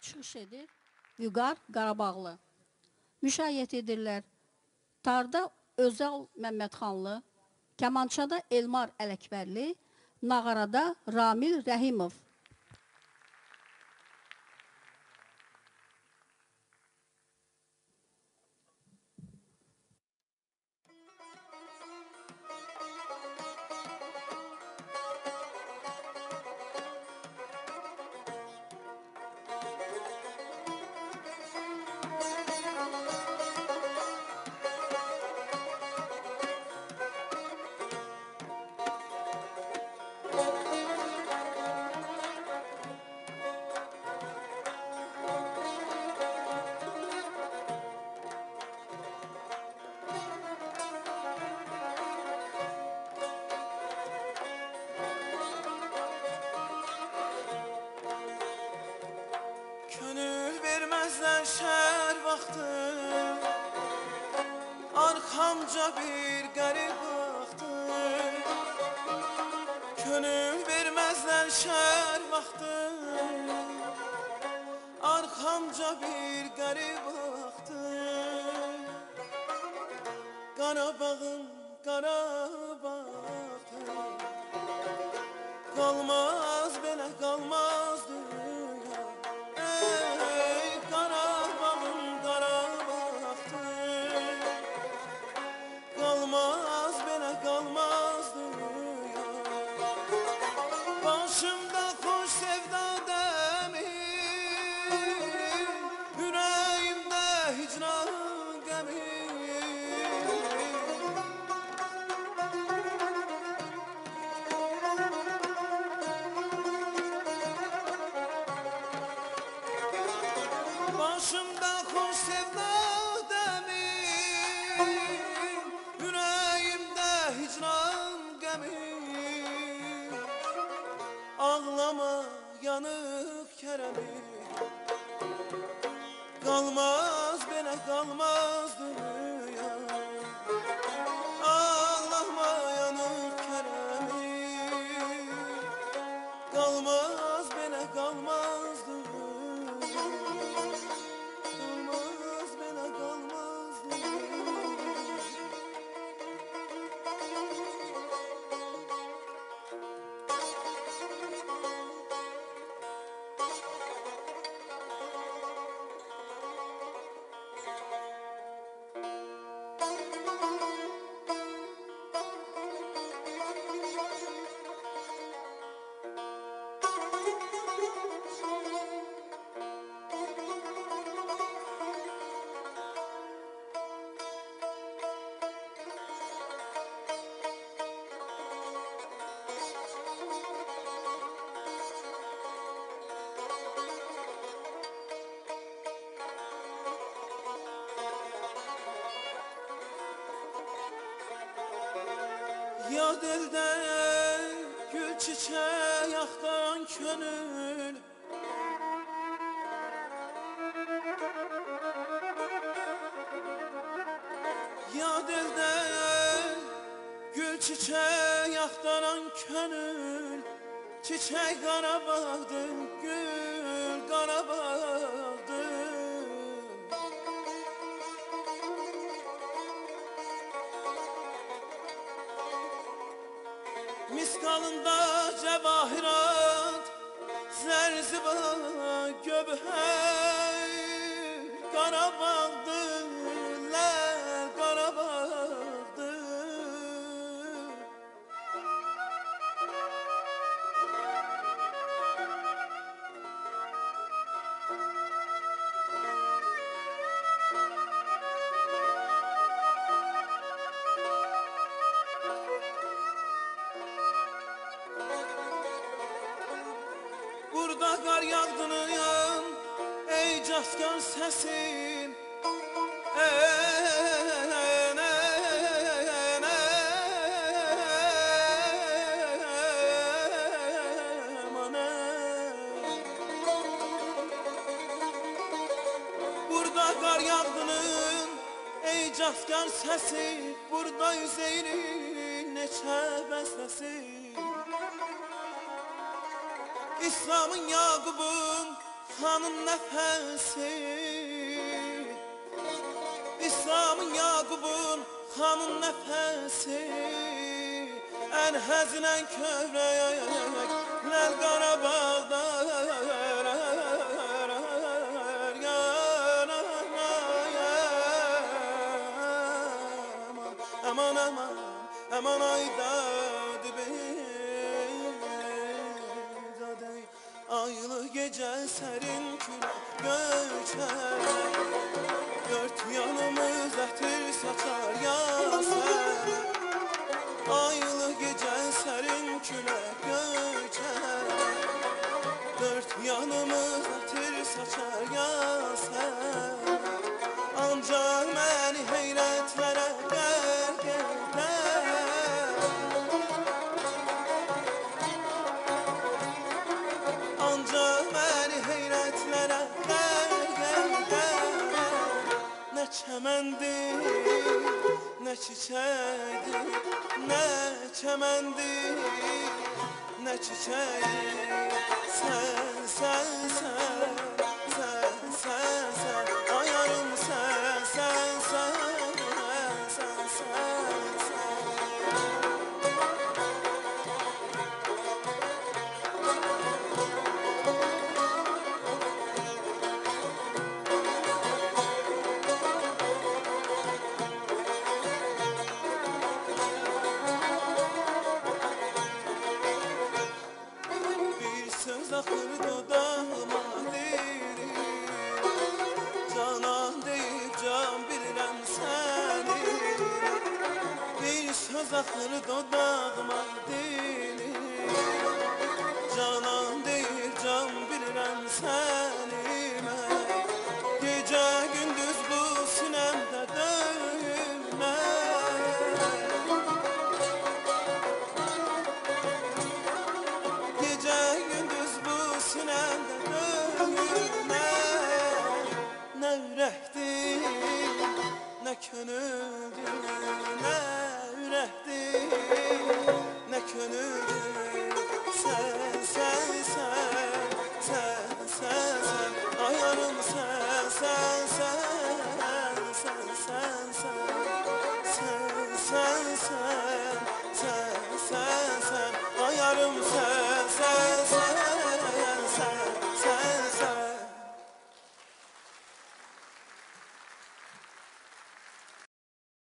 çıxış edir Vüqar Qarabağlı. Müşayiət edirlər tarda Özal Məmmədxanlı, kamançada Elmar Ələkbərli, nağarada Ramil Rəhimov. Arxamca bir qərib vaxtı, könül verməzlər şər vaxtı. Arxamca bir qərib vaxtı, Qarabağım, Qarabağım. Qalmaz belə, qalmaz dünya. Ey Qarabağım, Qarabağım. Qalmaz belə, qalmaz dünya. Başımda xoş sevda dəmi, ürəyimdə hicran qəmi. Başımda xoş sevda dəmi, ürəyimdə hicran qəmi. Ağlama yanıq kərəmi, qalmaz belə, qalmaz dünya. Ağlama yanıq kərəmi, qalmaz belə, qalmaz dünya. Qalmaz belə, qalmaz dünya. Yad elde gül çiçeği aktan könül, yad elde gül çiçeği aktaran könül. Çiçek Qarabağdır, gül Qarabağdır. Miskalında cevahirat, zerziba göbhey. Qarabağdır, ləl Qarabağdır. Burada qar yağdığın, ey caskar səsin. Burada qar yağdığın, ey caskar səsin. Burada Üzeyrin neçə bəstəsi. İslamın Yaqubun, Xanın nəfəsi İslamın Yaqubun xanın nəfəsi Ən həzinən kövrək Ləl Qarabağda Aman aman aman aydadı beyzaday Aylı gece serin külək göçer Dört yanımız ətir saçar yaser Aylı gece serin külək göçer Dört yanımız ətir saçar yaser Ancaq məni heyrətlərə qərq edər Ancaq məni heyrətlərə qərq edər Nə çəməndir, nə çiçəkdir Nə çəməndir, nə çiçəkdir Sən, sən, sən, sən, sən, sən Ayarım sən, sən, sən, sən, sən, sən Bir söz axır dodağıma deyir Canan deyib can bilirəm səni Bir söz axır dodağıma deyir Canan deyib can bilirəm səni mən Gecə gündüz bu sinəmdə döyülmər Gecə gündüz bu sinəmdə döyülmər Nə ürəkdir, nə könüldür Nə ürəkdir, nə könüldür Sən, sən, sən, sən, sən, sən Ayarım sən, sən, sən, sən, sən, sən Sən, sən, sən, sən, sən, sən Ayarım sən